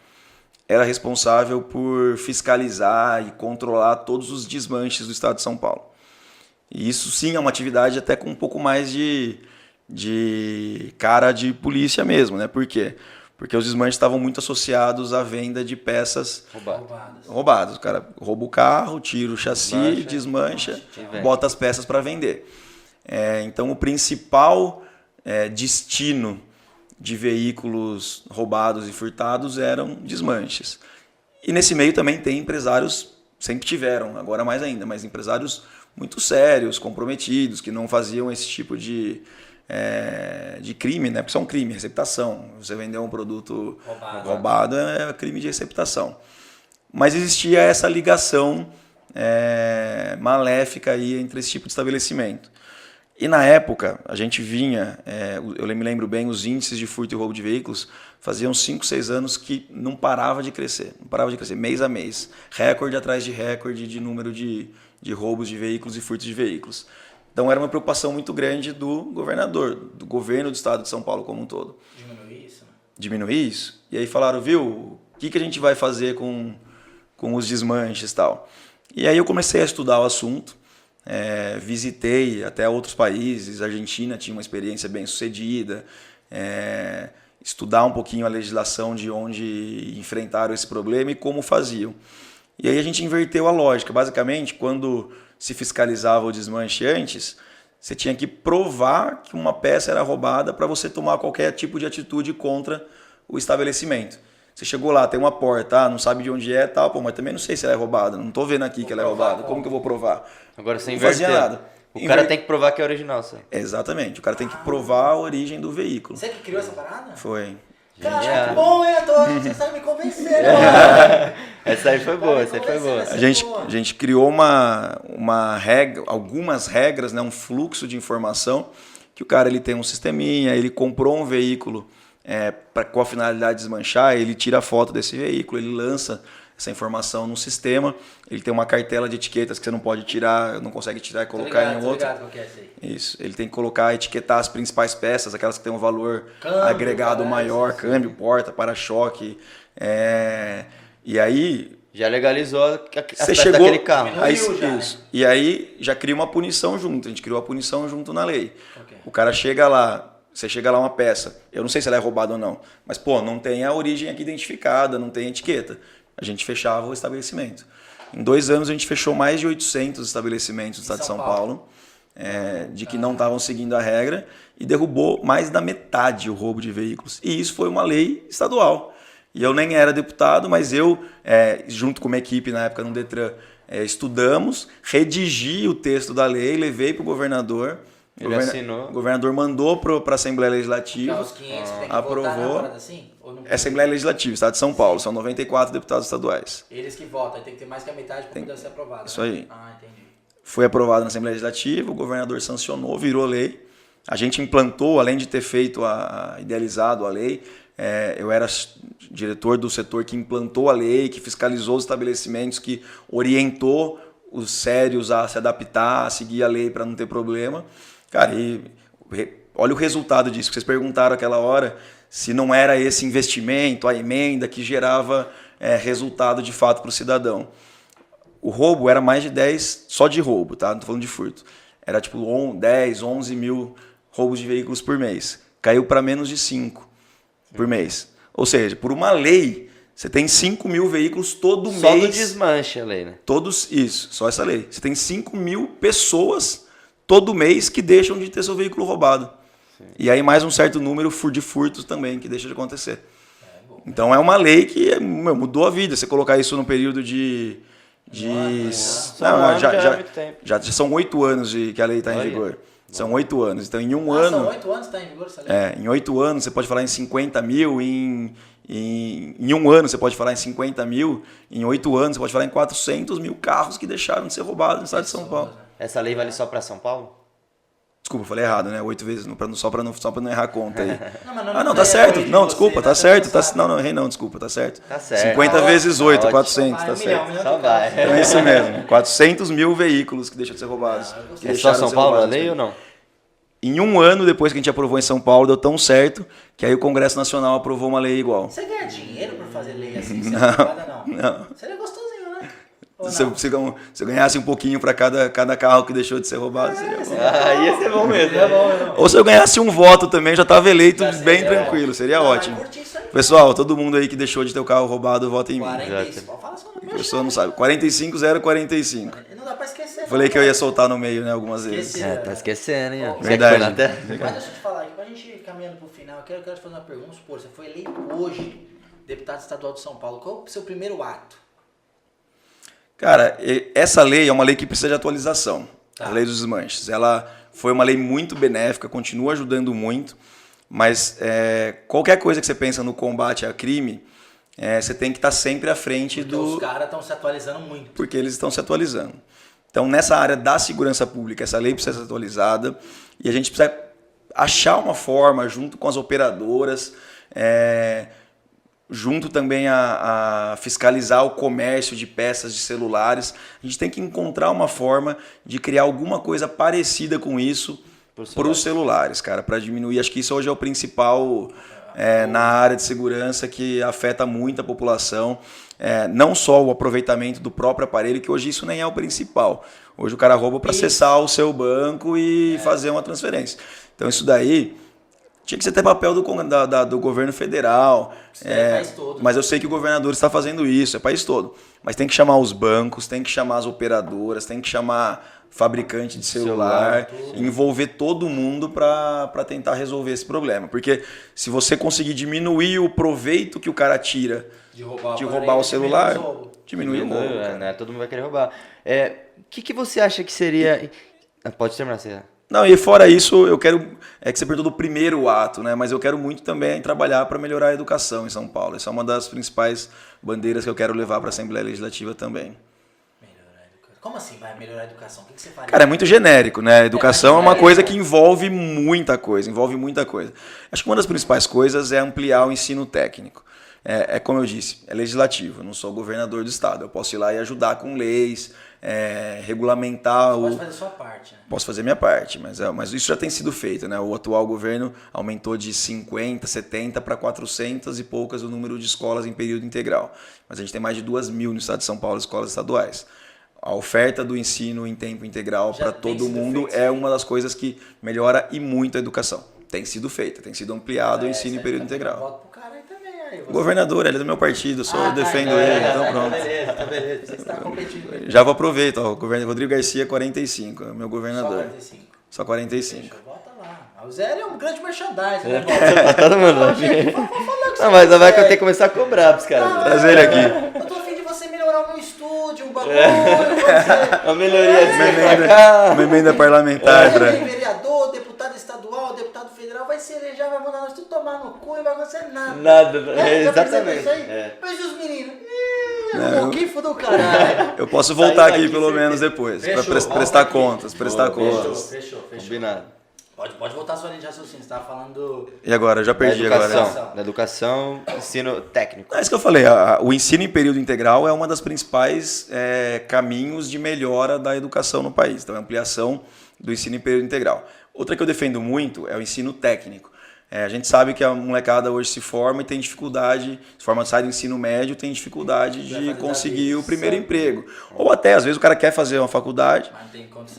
era responsável por fiscalizar e controlar todos os desmanches do estado de São Paulo. E isso sim é uma atividade até com um pouco mais de cara de polícia mesmo, né? Por quê? Porque os desmanches estavam muito associados à venda de peças roubadas. O cara rouba o carro, tira o chassi, desmancha, bota as peças para vender. Então, o principal destino de veículos roubados e furtados eram desmanches. E nesse meio também tem empresários, sempre tiveram, agora mais ainda, mas empresários muito sérios, comprometidos, que não faziam esse tipo de crime, né? Porque isso é um crime, receptação. Você vender um produto roubado é crime de receptação. Mas existia essa ligação maléfica aí entre esse tipo de estabelecimento. E na época, a gente vinha, eu me lembro bem, os índices de furto e roubo de veículos faziam 5, 6 anos que não parava de crescer, mês a mês. Recorde atrás de recorde de número de roubos de veículos e furtos de veículos. Então era uma preocupação muito grande do governador, do governo do estado de São Paulo como um todo. Diminuir isso? E aí falaram, viu, o que a gente vai fazer com os desmanches e tal? E aí eu comecei a estudar o assunto, visitei até outros países, a Argentina tinha uma experiência bem sucedida, estudar um pouquinho a legislação de onde enfrentaram esse problema e como faziam. E aí a gente inverteu a lógica. Basicamente, quando se fiscalizava o desmanche antes, você tinha que provar que uma peça era roubada para você tomar qualquer tipo de atitude contra o estabelecimento. Você chegou lá, tem uma porta, não sabe de onde é, tal, mas também não sei se ela é roubada, não estou vendo aqui que ela é roubada, como que eu vou provar? Agora você não fazia nada. O cara tem que provar que é original, só. Exatamente, o cara tem que provar a origem do veículo. Você que criou essa parada? Foi. Cara, que bom, hein, Você sabe me convencer, né? Essa aí foi boa, A gente criou uma regra, algumas regras, né, um fluxo de informação, que o cara ele tem um sisteminha, ele comprou um veículo com a finalidade de desmanchar, ele tira a foto desse veículo, ele lança essa informação no sistema, ele tem uma cartela de etiquetas que você não pode tirar, não consegue tirar e colocar em outro. Isso, ele tem que colocar, etiquetar as principais peças, aquelas que têm um valor agregado maior, câmbio, porta, para-choque, e aí... Já legalizou a você chegou daquele carro. Isso. E aí já cria uma punição junto, a gente criou a punição junto na lei. Okay. O cara chega lá, você chega lá uma peça, eu não sei se ela é roubada ou não, mas não tem a origem aqui identificada, não tem etiqueta. A gente fechava o estabelecimento. Em 2 anos a gente fechou mais de 800 estabelecimentos do estado de São Paulo, de que não estavam seguindo a regra, e derrubou mais da metade o roubo de veículos. E isso foi uma lei estadual. E eu nem era deputado, mas eu, junto com uma equipe na época no Detran, estudamos, redigi o texto da lei, levei para o governador. Ele assinou. O governador mandou para a Assembleia Legislativa, aprovou. É Assembleia Legislativa, Estado de São Paulo, são 94 deputados estaduais. Eles que votam, tem que ter mais que a metade para poder ser aprovado. Isso aí. Entendi. Foi aprovado na Assembleia Legislativa, o governador sancionou, virou lei. A gente implantou, além de ter idealizado a lei, eu era diretor do setor que implantou a lei, que fiscalizou os estabelecimentos, que orientou os sérios a se adaptar, a seguir a lei para não ter problema. Cara, olha o resultado disso, que vocês perguntaram aquela hora, se não era esse investimento, a emenda que gerava resultado de fato para o cidadão. O roubo era mais de 10, só de roubo, tá? Não estou falando de furto. Era tipo 10, 11 mil roubos de veículos por mês. Caiu para menos de 5. por mês. Ou seja, por uma lei, você tem 5 mil veículos todo Só mês. do desmanche a lei, né? Todos, isso, só essa lei. Você tem 5 mil pessoas todo mês que deixam de ter seu veículo roubado. Sim. E aí mais um certo número de furtos também, que deixa de acontecer. Então é uma lei que mudou a vida. Você colocar isso no período de... Já são 8 anos que a lei está em vigor. São 8 anos. Então, em um ano... São 8 anos que está em vigor essa lei? Em 8 anos, você pode falar em 50 mil. Em um ano, você pode falar em 50 mil. Em 8 anos, você pode falar em 400 mil carros que deixaram de ser roubados no estado de São Paulo. Essa lei vale só para São Paulo? Desculpa, eu falei errado, né? 8 vezes, só para não errar a conta aí. Não, tá certo. Não, desculpa, tá certo. Não, errei não, desculpa, tá certo. Tá certo. 50 vezes 8, 400, tá certo. Só vai. Então é isso mesmo. 400 mil veículos que deixam de ser roubados. É só São Paulo a lei ou não? Em um ano, depois que a gente aprovou em São Paulo, deu tão certo que aí o Congresso Nacional aprovou uma lei igual. Você ganha dinheiro por fazer lei assim? Não. Não. Seria gostosinho, né? Se eu ganhasse um pouquinho para cada carro que deixou de ser roubado, seria bom. Ia ser bom mesmo. Ou se eu ganhasse um voto também, já estava eleito bem tranquilo, seria ótimo. Pessoal, todo mundo aí que deixou de ter o carro roubado, vota em mim. 45, fala só no A pessoa não sabe. 45045. Não dá pra esquecer. Falei que eu ia soltar no meio, né, algumas vezes. Tá esquecendo, hein? Verdade. Mas deixa eu te falar, pra gente ir caminhando pro final, eu quero te fazer uma pergunta. Supor, você foi eleito hoje, deputado estadual de São Paulo. Qual é o seu primeiro ato? Cara, essa lei é uma lei que precisa de atualização. Tá. A lei dos desmanches. Ela foi uma lei muito benéfica, continua ajudando muito, mas qualquer coisa que você pensa no combate a crime, você tem que estar sempre à frente Os caras estão se atualizando muito. Porque eles estão se atualizando. Então, nessa área da segurança pública, essa lei precisa ser atualizada e a gente precisa achar uma forma, junto com as operadoras, junto também a fiscalizar o comércio de peças de celulares. A gente tem que encontrar uma forma de criar alguma coisa parecida com isso para os celulares, cara, para diminuir. Acho que isso hoje é o principal na área de segurança que afeta muito a população. Não só o aproveitamento do próprio aparelho, que hoje isso nem é o principal. Hoje o cara rouba para acessar o seu banco e fazer uma transferência. Então isso daí tinha que ser até papel do governo federal. País todo. Mas eu sei que o governador está fazendo isso, é país todo. Mas tem que chamar os bancos, tem que chamar as operadoras, tem que chamar fabricante de celular envolver todo mundo para tentar resolver esse problema. Porque se você conseguir diminuir o proveito que o cara tira de roubar o celular, diminui o roubo. Né? Todo mundo vai querer roubar. O que você acha que seria... Pode terminar, você... Não, e fora isso, eu quero... que você perguntou do primeiro ato, né? Mas eu quero muito também trabalhar para melhorar a educação em São Paulo. Essa é uma das principais bandeiras que eu quero levar para a Assembleia Legislativa também. Como assim vai melhorar a educação? O que você faria? Cara, é muito genérico, né? A educação é uma coisa que envolve muita coisa. Acho que uma das principais coisas é ampliar o ensino técnico. Como eu disse, é legislativo. Eu não sou governador do estado. Eu posso ir lá e ajudar com leis, regulamentar... Você pode fazer a sua parte, né? Posso fazer a minha parte, mas isso já tem sido feito, né? O atual governo aumentou de 50, 70 para 400 e poucas o número de escolas em período integral. Mas a gente tem mais de 2.000 no estado de São Paulo, escolas estaduais. A oferta do ensino em tempo integral para todo mundo é uma das coisas que melhora e muito a educação. Tem sido feita, tem sido ampliado o ensino em período integral. Voto pro cara aí também, aí. O governador, ele é do meu partido, eu defendo ele, então pronto. Tá beleza. Você está competindo. Já vou aproveitar, o governo Rodrigo Garcia 45, é meu governador. Só 45. Só 45. Bota lá. O Zé é um grande merchandising, né? Todo mundo. Mas vai ter que começar a cobrar pros caras. Traz ele aqui. Eu tô afim de você melhorar o meu estúdio, um bagulho. Uma melhoria Uma emenda parlamentar. Vereador, deputado estadual, deputado federal, vai se eleger, vai mandar nós tudo tomar no cu e não vai acontecer nada. Exatamente. Isso aí? Mas e os meninos? O moquifo do caralho. Eu posso voltar aqui pelo menos depois, para prestar contas. Fechou. Combinado. Pode voltar a sua linha de raciocínio, você estava falando E agora? Eu já perdi agora. Da educação, ensino técnico. É isso que eu falei, o ensino em período integral é uma das principais caminhos de melhora da educação no país. Então, a ampliação do ensino em período integral. Outra que eu defendo muito é o ensino técnico. A gente sabe que a molecada hoje se forma e tem dificuldade, sai do ensino médio, tem dificuldade de conseguir o primeiro emprego. Ou até, às vezes, o cara quer fazer uma faculdade,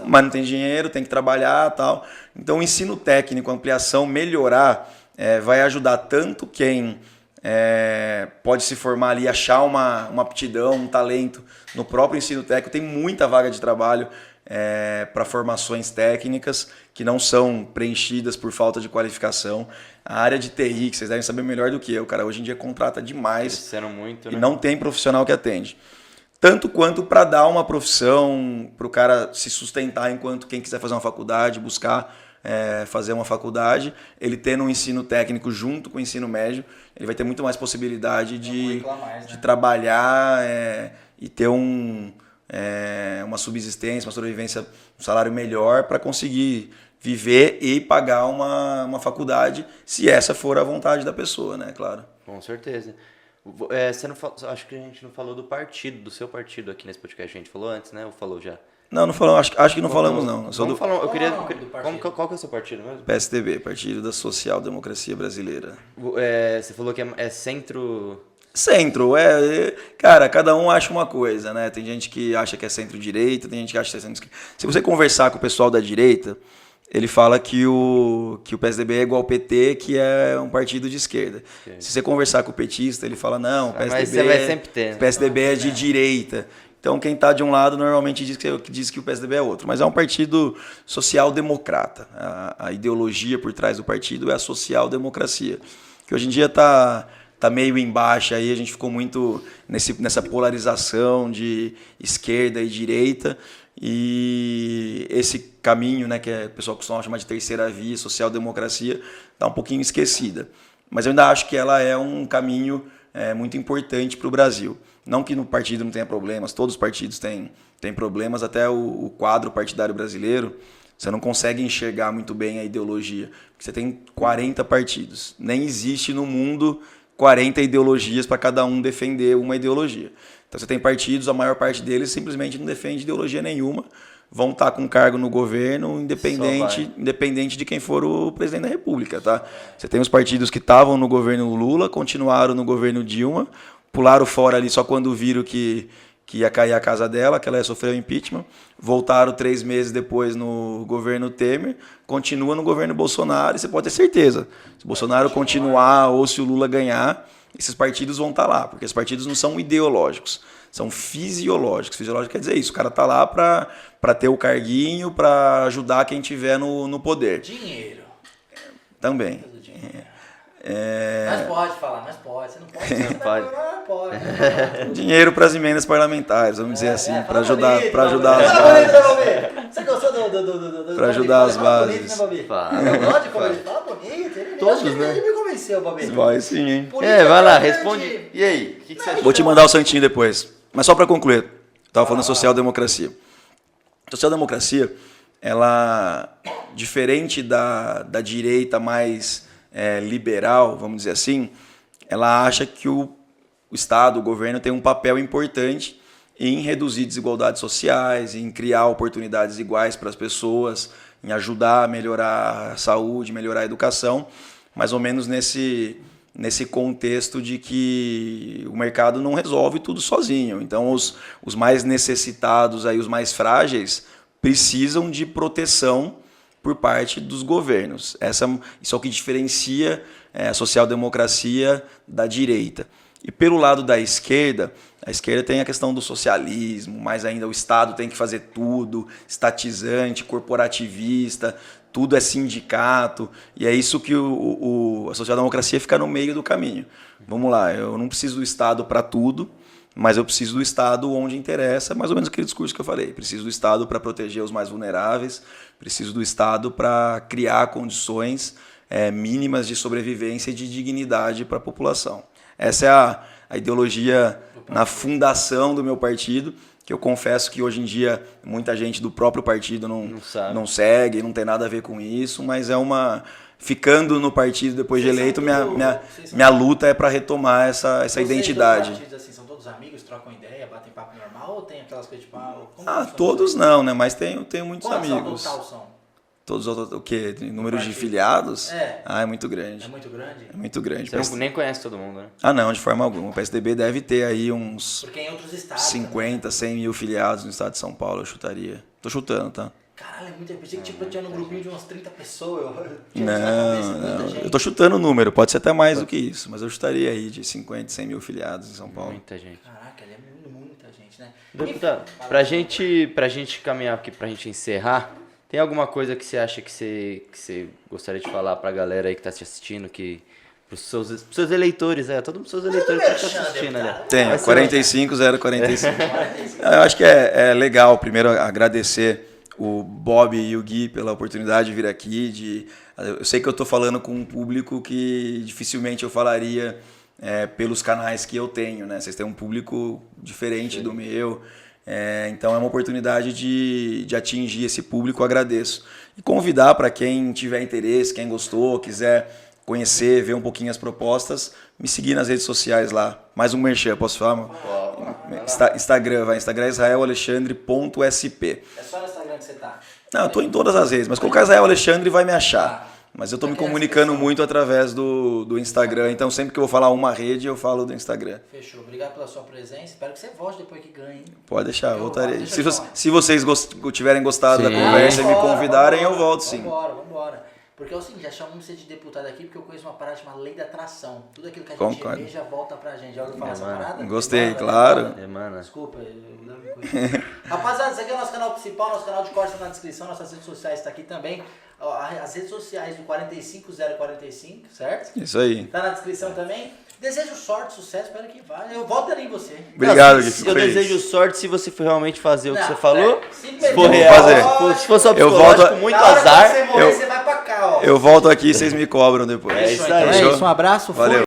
mas não tem dinheiro, tem que trabalhar e tal. Então, o ensino técnico, a ampliação, melhorar vai ajudar tanto quem pode se formar ali, achar uma aptidão, um talento no próprio ensino técnico. Tem muita vaga de trabalho para formações técnicas que não são preenchidas por falta de qualificação. A área de TI, que vocês devem saber melhor do que eu, cara, hoje em dia contrata demais. Cresceram muito, e né? não tem profissional que atende. Tanto quanto para dar uma profissão, para o cara se sustentar enquanto quem quiser fazer uma faculdade, buscar fazer uma faculdade, ele tendo um ensino técnico junto com o ensino médio, ele vai ter muito mais possibilidade de trabalhar e ter uma subsistência, uma sobrevivência, um salário melhor para conseguir viver e pagar uma faculdade, se essa for a vontade da pessoa, né? Claro. Com certeza. Você não falou, acho que a gente não falou do partido, do seu partido aqui nesse podcast. A gente falou antes, né? Ou falou já? Não falamos, acho que não falamos, não. Qual que é o seu partido mesmo? PSDB, Partido da Social Democracia Brasileira. Você falou que é centro... Centro, cara, cada um acha uma coisa, né? Tem gente que acha que é centro-direita, tem gente que acha que é centro-esquerda. Se você conversar com o pessoal da direita, ele fala que o PSDB é igual ao PT, que é um partido de esquerda. Okay. Se você conversar com o petista, ele fala, não, o PSDB, mas você vai sempre ter, né? PSDB é de direita. Então, quem está de um lado normalmente diz que o PSDB é outro. Mas é um partido social-democrata. A ideologia por trás do partido é a social-democracia, que hoje em dia está meio embaixo, aí a gente ficou muito nessa polarização de esquerda e direita, e esse caminho, né, que o pessoal costuma chamar de terceira via, social-democracia, está um pouquinho esquecida. Mas eu ainda acho que ela é um caminho muito importante para o Brasil. Não que no partido não tenha problemas, todos os partidos têm problemas, até o quadro partidário brasileiro, você não consegue enxergar muito bem a ideologia, porque você tem 40 partidos. Nem existe no mundo 40 ideologias para cada um defender uma ideologia. Então você tem partidos, a maior parte deles simplesmente não defende ideologia nenhuma, vão estar com cargo no governo, independente de quem for o presidente da República, tá? Você tem os partidos que estavam no governo Lula, continuaram no governo Dilma, pularam fora ali só quando viram que ia cair a casa dela, que ela ia sofrer o impeachment, voltaram 3 meses depois no governo Temer, continua no governo Bolsonaro, e você pode ter certeza, se o Bolsonaro continuar ou se o Lula ganhar, esses partidos vão estar lá, porque esses partidos não são ideológicos, são fisiológicos. Fisiológico quer dizer isso, o cara está lá para ter o carguinho, para ajudar quem tiver no poder. Dinheiro. Também. Nós pode falar, nós pode. Você não pode. Você não pode. Pode. Dinheiro para as emendas parlamentares, vamos dizer assim, para ajudar as bases. Você gostou do para ajudar as bases. Bonito, né, Babi? Fala bonito. Todos, né? Ele me convenceu, Babi. Vai sim, hein? Vai lá, responde. E aí, o que você acha? Vou te mandar o santinho depois. Mas só para concluir, estava falando da social-democracia. Social-democracia, ela, diferente da direita mais liberal, vamos dizer assim, ela acha que o Estado, o governo, tem um papel importante em reduzir desigualdades sociais, em criar oportunidades iguais para as pessoas, em ajudar a melhorar a saúde, melhorar a educação, mais ou menos nesse contexto de que o mercado não resolve tudo sozinho. Então, os mais necessitados, aí, os mais frágeis, precisam de proteção por parte dos governos. Isso é o que diferencia a social-democracia da direita. E pelo lado da esquerda, a esquerda tem a questão do socialismo, mais ainda o Estado tem que fazer tudo, estatizante, corporativista, tudo é sindicato, e é isso que a social-democracia fica no meio do caminho. Vamos lá, eu não preciso do Estado para tudo, mas eu preciso do Estado onde interessa, mais ou menos aquele discurso que eu falei. Preciso do Estado para proteger os mais vulneráveis, preciso do Estado para criar condições mínimas de sobrevivência e de dignidade para a população. Essa é a ideologia na fundação do meu partido, que eu confesso que hoje em dia muita gente do próprio partido não segue, não tem nada a ver com isso, mas ficando no partido depois de eleito, minha luta é para retomar essa identidade. Os partidos, assim, são todos amigos, trocam ideia, batem papo normal, ou tem aquelas coisas tipo... Todos não, né? Mas tenho muitos amigos. Quantos total são? Todos o quê? Número de filiados? É muito grande. É muito grande? É muito grande. Você nem conhece todo mundo, né? Não, de forma alguma. O PSDB deve ter aí uns... Porque em outros estados... 50, 100 mil filiados no estado de São Paulo, eu chutaria. Tô chutando, tá? Caralho, é muita gente. Pensei que tipo, eu tinha no grupinho de umas 30 pessoas. Eu tinha isso na cabeça, muita Não, gente. eu tô chutando o número, pode ser até mais do que isso, mas eu chutaria aí de 50, 100 mil filiados em São Paulo. Muita gente. Caraca, ele é muita gente, né? Deputado, pra gente caminhar aqui, pra gente encerrar, tem alguma coisa que você acha que você gostaria de falar pra galera aí que tá te assistindo, pros seus eleitores, todos os seus eleitores que estão te assistindo, né? Tenho, Vai ser 45045. Eu acho que é legal, primeiro, agradecer o Bob e o Gui pela oportunidade de vir aqui. Eu sei que eu estou falando com um público que dificilmente eu falaria pelos canais que eu tenho, né? Vocês têm um público diferente do meu, então é uma oportunidade de atingir esse público, eu agradeço. E convidar para quem tiver interesse, quem gostou, quiser conhecer, ver um pouquinho as propostas, me seguir nas redes sociais lá. Mais um merchan, posso falar? Instagram é israelalexandre.sp. É só no Instagram que você tá? Não, eu tô em todas as redes, mas colocar Israel Alexandre vai me achar. Mas eu tô me comunicando muito através do Instagram, então sempre que eu vou falar uma rede, eu falo do Instagram. Fechou. Obrigado pela sua presença. Espero que você volte depois que ganhe, hein? Pode deixar, voltarei. Deixa eu falar. Se vocês tiverem gostado da Sim. conversa e me Vambora, convidarem, eu vambora, volto sim. Vambora. Porque é o seguinte, já chamamos você de deputado aqui porque eu conheço uma parada chamada lei da atração. Tudo aquilo que a gente Concordo. já volta pra gente. Já ouviu falar essa mano. parada? Gostei, Demora, claro. Semana. Desculpa, eu não me conheço. Rapaziada, esse aqui é o nosso canal principal, nosso canal de cortes tá na descrição, nossas redes sociais tá aqui também. Ó, as redes sociais do 45045, certo? Isso aí. Tá na descrição também. Desejo sorte, sucesso, espero que vá. Eu volto ali em você. Obrigado, Não, Gui. eu desejo sorte se você for realmente fazer o que você falou. Se Se for Vou real, fazer. se for só Eu psicológico, volto- muito Na hora que azar. você morrer, você vai pra cá, ó. Eu volto aqui e vocês me cobram depois. É isso aí. Então é Fechou? isso, um abraço, fui. Valeu.